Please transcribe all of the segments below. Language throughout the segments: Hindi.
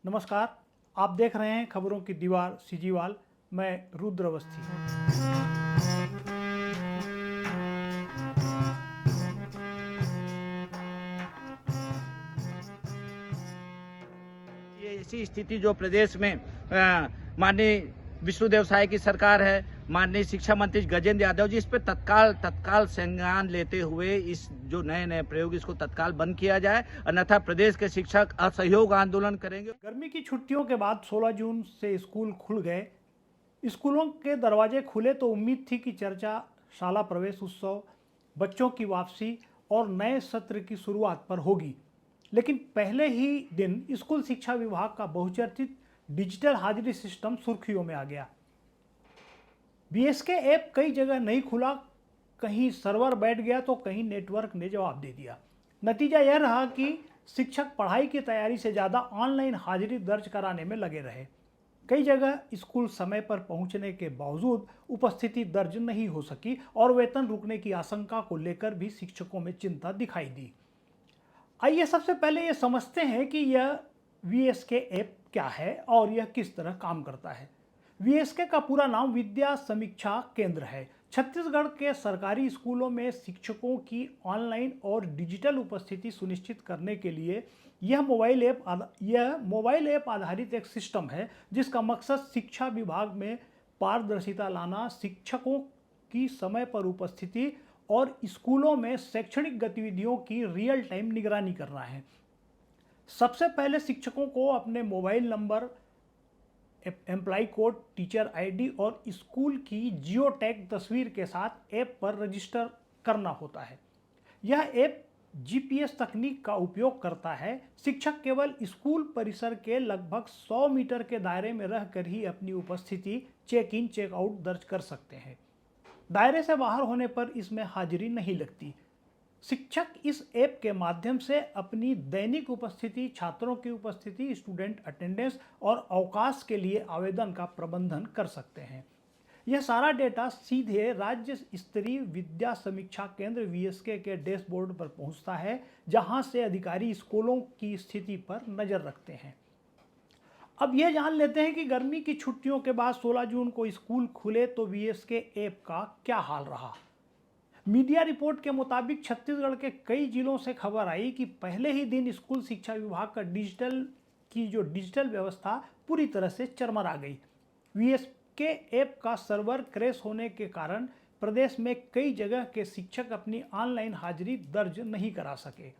नमस्कार। आप देख रहे हैं खबरों की दीवार सीजीवाल। मैं रुद्र अवस्थी। ये ऐसी स्थिति जो प्रदेश में माननीय विष्णुदेव साय की सरकार है, माननीय शिक्षा मंत्री गजेंद्र यादव जी इस पे तत्काल संज्ञान लेते हुए इस जो नए प्रयोग इसको तत्काल बंद किया जाए, अन्यथा प्रदेश के शिक्षक असहयोग आंदोलन करेंगे। गर्मी की छुट्टियों के बाद 16 जून से स्कूल खुल गए। स्कूलों के दरवाजे खुले तो उम्मीद थी कि चर्चा शाला प्रवेश उत्सव, बच्चों की वापसी और नए सत्र की शुरुआत पर होगी। लेकिन पहले ही दिन स्कूल शिक्षा विभाग का बहुचर्चित डिजिटल हाजिरी सिस्टम सुर्खियों में आ गया। बीएसके ऐप कई जगह नहीं खुला, कहीं सर्वर बैठ गया तो कहीं नेटवर्क ने जवाब दे दिया। नतीजा यह रहा कि शिक्षक पढ़ाई की तैयारी से ज़्यादा ऑनलाइन हाजिरी दर्ज कराने में लगे रहे। कई जगह स्कूल समय पर पहुंचने के बावजूद उपस्थिति दर्ज नहीं हो सकी और वेतन रुकने की आशंका को लेकर भी शिक्षकों में चिंता दिखाई दी। आइए सबसे पहले ये समझते हैं कि यह वीएसके ऐप क्या है और यह किस तरह काम करता है। वीएसके का पूरा नाम विद्या समीक्षा केंद्र है। छत्तीसगढ़ के सरकारी स्कूलों में शिक्षकों की ऑनलाइन और डिजिटल उपस्थिति सुनिश्चित करने के लिए यह मोबाइल ऐप आधारित एक सिस्टम है जिसका मकसद शिक्षा विभाग में पारदर्शिता लाना, शिक्षकों की समय पर उपस्थिति और स्कूलों में शैक्षणिक गतिविधियों की रियल टाइम निगरानी करना है। सबसे पहले शिक्षकों को अपने mobile number, employ code, teacher ID और स्कूल की जियो टैग तस्वीर के साथ ऐप पर रजिस्टर करना होता है। यह ऐप जीपीएस तकनीक का उपयोग करता है। शिक्षक केवल स्कूल परिसर के लगभग 100 मीटर के दायरे में रहकर ही अपनी उपस्थिति चेक इन चेक आउट दर्ज कर सकते हैं। दायरे से बाहर होने पर इसमें हाजिरी नहीं लगती। शिक्षक इस ऐप के माध्यम से अपनी दैनिक उपस्थिति, छात्रों की उपस्थिति, स्टूडेंट अटेंडेंस और अवकाश के लिए आवेदन का प्रबंधन कर सकते हैं। यह सारा डेटा सीधे राज्य स्तरीय विद्या समीक्षा केंद्र वीएसके के डैशबोर्ड पर पहुंचता है, जहां से अधिकारी स्कूलों की स्थिति पर नजर रखते हैं। अब यह जान लेते हैं कि गर्मी की छुट्टियों के बाद 16 जून को स्कूल खुले तो वीएसके ऐप का क्या हाल रहा। मीडिया रिपोर्ट के मुताबिक छत्तीसगढ़ के कई जिलों से खबर आई कि पहले ही दिन स्कूल शिक्षा विभाग का डिजिटल व्यवस्था पूरी तरह से चरमरा गई। वीएसके ऐप का सर्वर क्रैश होने के कारण प्रदेश में कई जगह के शिक्षक अपनी ऑनलाइन हाजिरी दर्ज नहीं करा सके।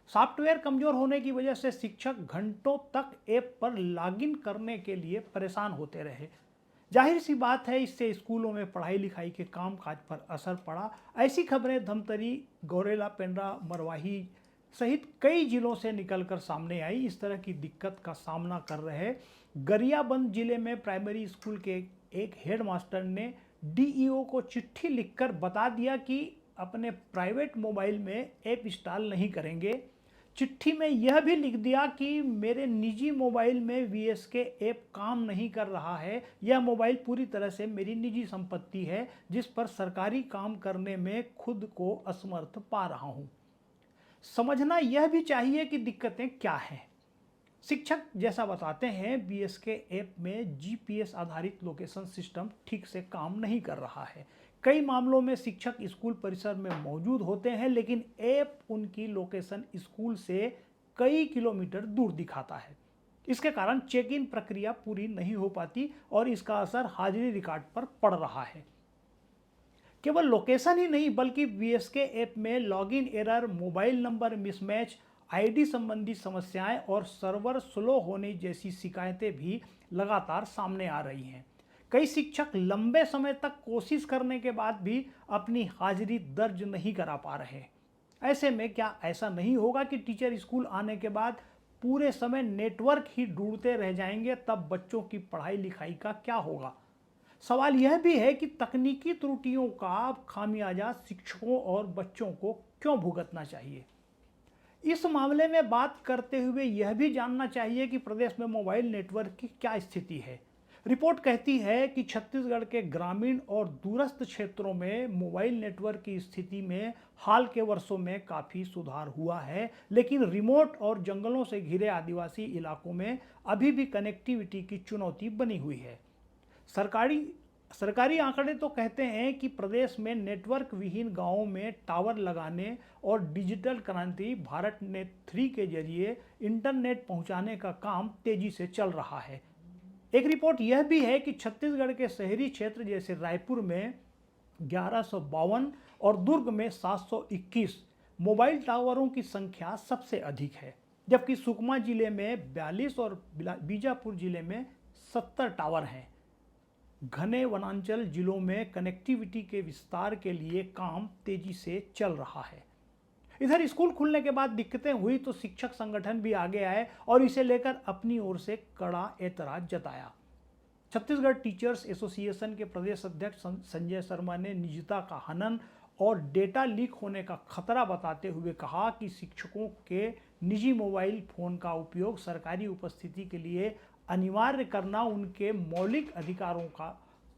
सॉफ्टवेयर कमजोर होने की वजह से शिक्षक घंटों तक ऐप पर लॉगिन करने के लिए परेशान होते रहे। जाहिर सी बात है, इससे स्कूलों में पढ़ाई लिखाई के कामकाज पर असर पड़ा। ऐसी खबरें धमतरी, गौरेला, पेंड्रा, मरवाही सहित कई जिलों से निकलकर सामने आई। इस तरह की दिक्कत का सामना कर रहे गरियाबंद जिले में प्राइमरी स्कूल के एक हेडमास्टर ने डीईओ को चिट्ठी लिखकर बता दिया कि अपने प्राइवेट मोबाइल में ऐप इंस्टॉल नहीं करेंगे। चिट्ठी में यह भी लिख दिया कि मेरे निजी मोबाइल में वीएसके ऐप काम नहीं कर रहा है। यह मोबाइल पूरी तरह से मेरी निजी संपत्ति है जिस पर सरकारी काम करने में खुद को असमर्थ पा रहा हूं। समझना यह भी चाहिए कि दिक्कतें क्या हैं। शिक्षक जैसा बताते हैं, बीएसके ऐप में जीपीएस आधारित लोकेशन सिस्टम ठीक से काम नहीं कर रहा है। कई मामलों में शिक्षक स्कूल परिसर में मौजूद होते हैं लेकिन ऐप उनकी लोकेशन स्कूल से कई किलोमीटर दूर दिखाता है। इसके कारण चेक इन प्रक्रिया पूरी नहीं हो पाती और इसका असर हाजिरी रिकॉर्ड पर पड़ रहा है। केवल लोकेशन ही नहीं बल्कि बीएसके ऐप में login error, mobile number mismatch, ID संबंधी समस्याएं और सर्वर स्लो होने जैसी शिकायतें भी लगातार सामने आ रही हैं। कई शिक्षक लंबे समय तक कोशिश करने के बाद भी अपनी हाजिरी दर्ज नहीं करा पा रहे। ऐसे में क्या ऐसा नहीं होगा कि टीचर स्कूल आने के बाद पूरे समय नेटवर्क ही ढूंढते रह जाएंगे? तब बच्चों की पढ़ाई लिखाई का क्या होगा? सवाल यह भी है कि तकनीकी त्रुटियों का खामियाजा शिक्षकों और बच्चों को क्यों भुगतना चाहिए। इस मामले में बात करते हुए यह भी जानना चाहिए कि प्रदेश में मोबाइल नेटवर्क की क्या स्थिति है। रिपोर्ट कहती है कि छत्तीसगढ़ के ग्रामीण और दूरस्थ क्षेत्रों में मोबाइल नेटवर्क की स्थिति में हाल के वर्षों में काफ़ी सुधार हुआ है, लेकिन रिमोट और जंगलों से घिरे आदिवासी इलाकों में अभी भी कनेक्टिविटी की चुनौती बनी हुई है। सरकारी आंकड़े तो कहते हैं कि प्रदेश में नेटवर्क विहीन गांवों में टावर लगाने और डिजिटल क्रांति भारत नेट 3 के जरिए इंटरनेट पहुंचाने का काम तेजी से चल रहा है। एक रिपोर्ट यह भी है कि छत्तीसगढ़ के शहरी क्षेत्र जैसे रायपुर में 1152 और दुर्ग में 721 मोबाइल टावरों की संख्या सबसे अधिक है, जबकि सुकमा जिले में 42 और बीजापुर जिले में 70 टावर हैं। घने वनांचल जिलों में कनेक्टिविटी के विस्तार के लिए काम तेजी से चल रहा है। इधर स्कूल खुलने के बाद दिक्कतें हुई तो शिक्षक संगठन भी आगे आए और इसे लेकर अपनी ओर से कड़ा एतराज जताया। छत्तीसगढ़ टीचर्स एसोसिएशन के प्रदेश अध्यक्ष संजय शर्मा ने निजता का हनन और डेटा लीक होने का खतरा बताते हुए कहा कि शिक्षकों के निजी मोबाइल फोन का उपयोग सरकारी उपस्थिति के लिए अनिवार्य करना उनके मौलिक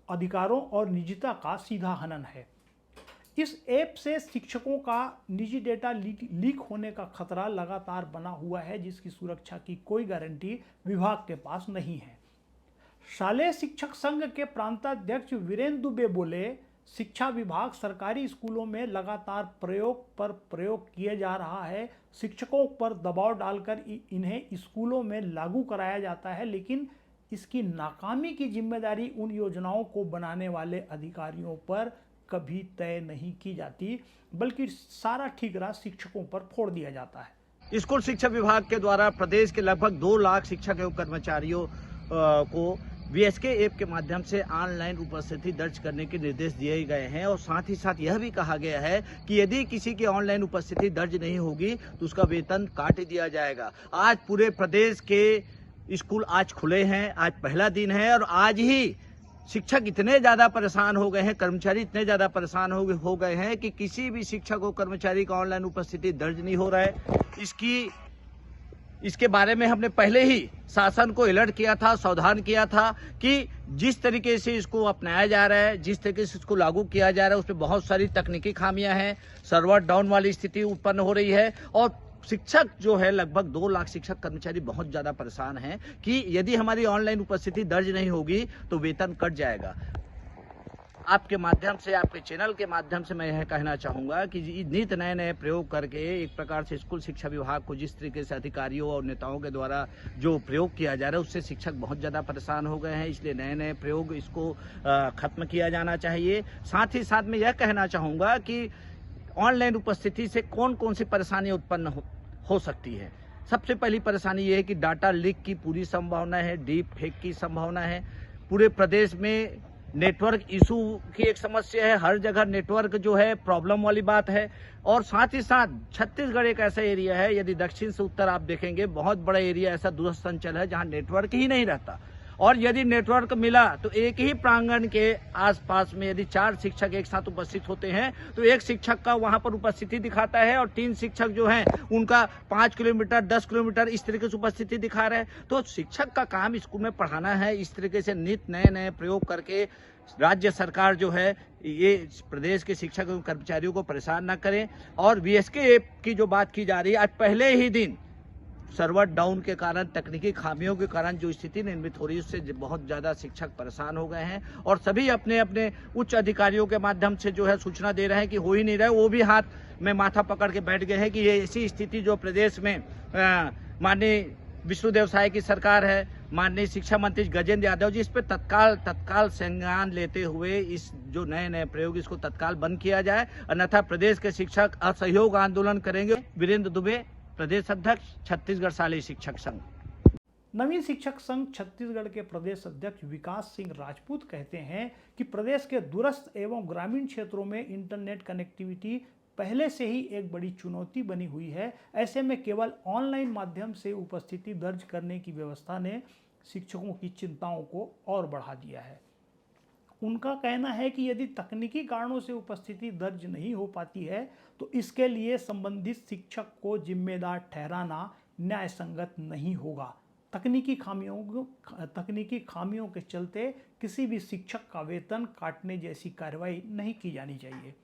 अधिकारों और निजता का सीधा हनन है। इस ऐप से शिक्षकों का निजी डेटा लीक होने का खतरा लगातार बना हुआ है, जिसकी सुरक्षा की कोई गारंटी विभाग के पास नहीं है। शालेय शिक्षक संघ के प्रांताध्यक्ष वीरेंद्र दुबे बोले, शिक्षा विभाग सरकारी स्कूलों में लगातार प्रयोग किया जा रहा है। शिक्षकों पर दबाव डालकर इन्हें स्कूलों में लागू कराया जाता है, लेकिन इसकी नाकामी की जिम्मेदारी उन योजनाओं को बनाने वाले अधिकारियों पर कभी तय नहीं की जाती, बल्कि सारा ठिकरा शिक्षकों पर फोड़ दिया जाता है। स्कूल शिक्षा विभाग के द्वारा प्रदेश के लगभग 2 लाख शिक्षक एवं कर्मचारियों को वीएसके ऐप के माध्यम से ऑनलाइन उपस्थिति दर्ज करने के निर्देश दिए गए हैं और साथ ही साथ यह भी कहा गया है कि यदि किसी की ऑनलाइन उपस्थिति दर्ज नहीं होगी तो उसका वेतन काट दिया जाएगा। आज पूरे प्रदेश के स्कूल आज खुले हैं, आज पहला दिन है और आज ही शिक्षक इतने ज्यादा परेशान हो गए हैं, कर्मचारी इतने ज्यादा परेशान हो गए हैं कि किसी भी शिक्षक और कर्मचारी का ऑनलाइन उपस्थिति दर्ज नहीं हो रहा है। इसके बारे में हमने पहले ही शासन को अलर्ट किया था, सावधान किया था कि जिस तरीके से इसको अपनाया जा रहा है, जिस तरीके से इसको लागू किया जा रहा है, उसमें बहुत सारी तकनीकी खामियां हैं, सर्वर डाउन वाली स्थिति उत्पन्न हो रही है और शिक्षक जो है लगभग 2 लाख शिक्षक कर्मचारी बहुत ज्यादा परेशान हैं कि यदि हमारी ऑनलाइन उपस्थिति दर्ज नहीं होगी तो वेतन कट जाएगा। आपके माध्यम से, आपके चैनल के माध्यम से मैं यह कहना चाहूंगा कि नित नए प्रयोग करके एक प्रकार से स्कूल शिक्षा विभाग को जिस तरीके से अधिकारियों और नेताओं के द्वारा जो प्रयोग किया जा रहा है उससे शिक्षक बहुत ज़्यादा परेशान हो गए हैं। इसलिए नए प्रयोग इसको खत्म किया जाना चाहिए। साथ ही साथ मैं यह कहना चाहूँगा कि ऑनलाइन उपस्थिति से कौन कौन सी परेशानी उत्पन्न हो सकती है। सबसे पहली परेशानी ये है कि डाटा लीक की पूरी संभावना है, डीप फेक की संभावना है। पूरे प्रदेश में नेटवर्क इशू की एक समस्या है, हर जगह नेटवर्क जो है प्रॉब्लम वाली बात है। और साथ ही साथ छत्तीसगढ़ एक ऐसा एरिया है, यदि दक्षिण से उत्तर आप देखेंगे बहुत बड़ा एरिया ऐसा दूरस्थ अंचल है जहां नेटवर्क ही नहीं रहता और यदि नेटवर्क मिला तो एक ही प्रांगण के आसपास में यदि 4 शिक्षक एक साथ उपस्थित होते हैं तो एक शिक्षक का वहां पर उपस्थिति दिखाता है और 3 शिक्षक जो हैं उनका 5 किलोमीटर 10 किलोमीटर इस तरीके से उपस्थिति दिखा रहे हैं। तो शिक्षक का काम स्कूल में पढ़ाना है। इस तरीके से नित नए प्रयोग करके राज्य सरकार जो है ये प्रदेश के शिक्षक एवं कर्मचारियों को परेशान न करें। और वीएसके ऐप की जो बात की जा रही है, आज पहले ही दिन सर्वर डाउन के कारण, तकनीकी खामियों के कारण जो स्थिति निर्मित हो रही है उससे बहुत ज़्यादा शिक्षक परेशान हो गए हैं और सभी अपने अपने उच्च अधिकारियों के माध्यम से जो है सूचना दे रहे हैं कि हो ही नहीं रहा है। वो भी हाथ में माथा पकड़ के बैठ गए हैं कि ये ऐसी स्थिति जो प्रदेश में माननीय विष्णुदेव साय की सरकार है, माननीय शिक्षा मंत्री गजेंद्र यादव जी इस पर तत्काल संज्ञान लेते हुए इस जो नए प्रयोग इसको तत्काल बंद किया जाए, अन्यथा प्रदेश के शिक्षक असहयोग आंदोलन करेंगे। वीरेंद्र दुबे, प्रदेश अध्यक्ष, छत्तीसगढ़ शालेय शिक्षक संघ। नवीन शिक्षक संघ छत्तीसगढ़ के प्रदेश अध्यक्ष विकास सिंह राजपूत कहते हैं कि प्रदेश के दूरस्थ एवं ग्रामीण क्षेत्रों में इंटरनेट कनेक्टिविटी पहले से ही एक बड़ी चुनौती बनी हुई है। ऐसे में केवल ऑनलाइन माध्यम से उपस्थिति दर्ज करने की व्यवस्था ने शिक्षकों की चिंताओं को और बढ़ा दिया है। उनका कहना है कि यदि तकनीकी कारणों से उपस्थिति दर्ज नहीं हो पाती है तो इसके लिए संबंधित शिक्षक को जिम्मेदार ठहराना न्याय संगत नहीं होगा। तकनीकी खामियों के चलते किसी भी शिक्षक का वेतन काटने जैसी कार्रवाई नहीं की जानी चाहिए।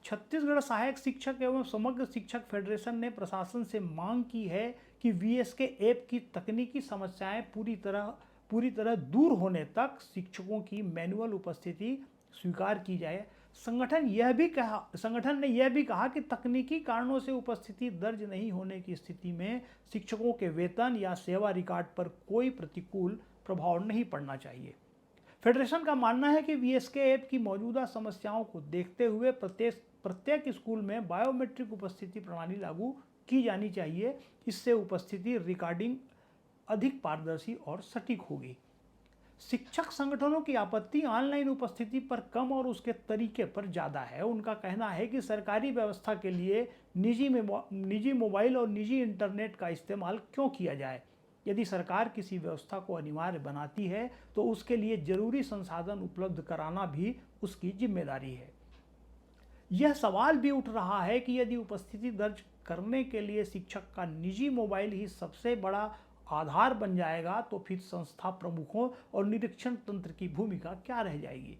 छत्तीसगढ़ सहायक शिक्षक एवं समग्र शिक्षक फेडरेशन ने प्रशासन से मांग की है कि वीएसके ऐप की तकनीकी समस्याएं पूरी तरह दूर होने तक शिक्षकों की मैनुअल उपस्थिति स्वीकार की जाए। संगठन ने यह भी कहा कि तकनीकी कारणों से उपस्थिति दर्ज नहीं होने की स्थिति में शिक्षकों के वेतन या सेवा रिकॉर्ड पर कोई प्रतिकूल प्रभाव नहीं पड़ना चाहिए। फेडरेशन का मानना है कि वीएसके ऐप की मौजूदा समस्याओं को देखते हुए प्रत्येक स्कूल में बायोमेट्रिक उपस्थिति प्रणाली लागू की जानी चाहिए। इससे उपस्थिति रिकॉर्डिंग अधिक पारदर्शी और सटीक होगी। शिक्षक संगठनों की आपत्ति ऑनलाइन उपस्थिति पर कम और उसके तरीके पर ज़्यादा है। उनका कहना है कि सरकारी व्यवस्था के लिए निजी मोबाइल और निजी इंटरनेट का इस्तेमाल क्यों किया जाए। यदि सरकार किसी व्यवस्था को अनिवार्य बनाती है तो उसके लिए जरूरी संसाधन उपलब्ध कराना भी उसकी जिम्मेदारी है। यह सवाल भी उठ रहा है कि यदि उपस्थिति दर्ज करने के लिए शिक्षक का निजी मोबाइल ही सबसे बड़ा आधार बन जाएगा तो फिर संस्था प्रमुखों और निरीक्षण तंत्र की भूमिका क्या रह जाएगी।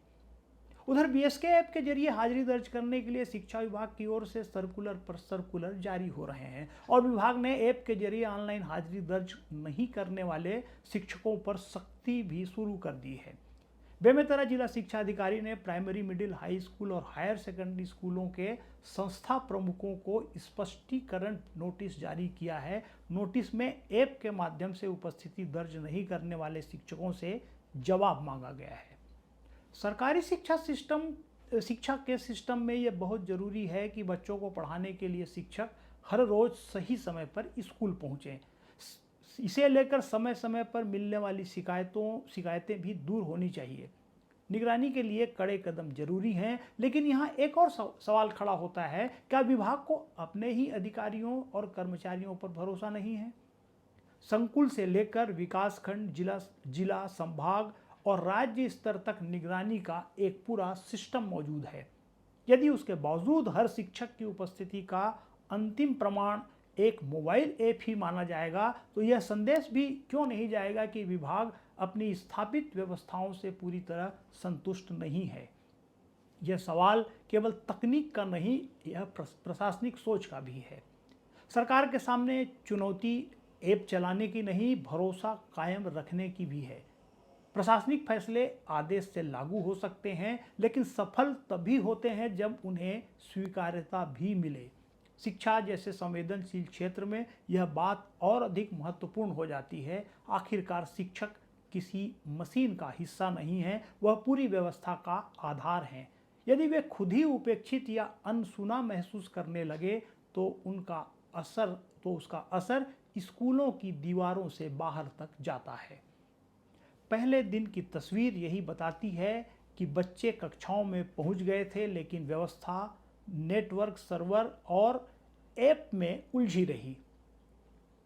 उधर बीएसके ऐप के जरिए हाजिरी दर्ज करने के लिए शिक्षा विभाग की ओर से सर्कुलर जारी हो रहे हैं और विभाग ने ऐप के जरिए ऑनलाइन हाजिरी दर्ज नहीं करने वाले शिक्षकों पर सख्ती भी शुरू कर दी है। बेमेतरा जिला शिक्षा अधिकारी ने प्राइमरी, मिडिल, हाई स्कूल और हायर सेकेंडरी स्कूलों के संस्था प्रमुखों को स्पष्टीकरण नोटिस जारी किया है। नोटिस में ऐप के माध्यम से उपस्थिति दर्ज नहीं करने वाले शिक्षकों से जवाब मांगा गया है। सरकारी शिक्षा के सिस्टम में यह बहुत ज़रूरी है कि बच्चों को पढ़ाने के लिए शिक्षक हर रोज़ सही समय पर स्कूल पहुँचें। इसे लेकर समय समय पर मिलने वाली शिकायतें भी दूर होनी चाहिए। निगरानी के लिए कड़े कदम जरूरी हैं, लेकिन यहाँ एक और सवाल खड़ा होता है, क्या विभाग को अपने ही अधिकारियों और कर्मचारियों पर भरोसा नहीं है? संकुल से लेकर विकासखंड, जिला, संभाग और राज्य स्तर तक निगरानी का एक पूरा सिस्टम मौजूद है। यदि उसके बावजूद हर शिक्षक की उपस्थिति का अंतिम प्रमाण एक मोबाइल ऐप ही माना जाएगा तो यह संदेश भी क्यों नहीं जाएगा कि विभाग अपनी स्थापित व्यवस्थाओं से पूरी तरह संतुष्ट नहीं है। यह सवाल केवल तकनीक का नहीं, यह प्रशासनिक सोच का भी है। सरकार के सामने चुनौती ऐप चलाने की नहीं, भरोसा कायम रखने की भी है। प्रशासनिक फैसले आदेश से लागू हो सकते हैं, लेकिन सफल तभी होते हैं जब उन्हें स्वीकार्यता भी मिले। शिक्षा जैसे संवेदनशील क्षेत्र में यह बात और अधिक महत्वपूर्ण हो जाती है। आखिरकार शिक्षक किसी मशीन का हिस्सा नहीं है, वह पूरी व्यवस्था का आधार हैं। यदि वे खुद ही उपेक्षित या अनसुना महसूस करने लगे तो उसका असर स्कूलों की दीवारों से बाहर तक जाता है। पहले दिन की तस्वीर यही बताती है कि बच्चे कक्षाओं में पहुंच गए थे, लेकिन व्यवस्था नेटवर्क, सर्वर और ऐप में उलझी रही।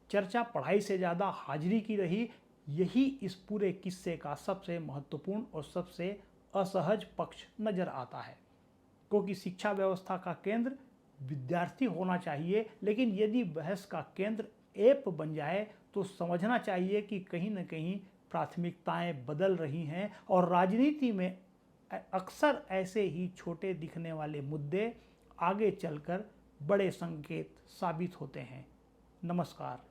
चर्चा पढ़ाई से ज़्यादा हाजिरी की रही। यही इस पूरे किस्से का सबसे महत्वपूर्ण और सबसे असहज पक्ष नजर आता है, क्योंकि शिक्षा व्यवस्था का केंद्र विद्यार्थी होना चाहिए, लेकिन यदि बहस का केंद्र ऐप बन जाए तो समझना चाहिए कि कहीं न कहीं प्राथमिकताएं बदल रही हैं और राजनीति में अक्सर ऐसे ही छोटे दिखने वाले मुद्दे आगे चलकर बड़े संकेत साबित होते हैं। नमस्कार।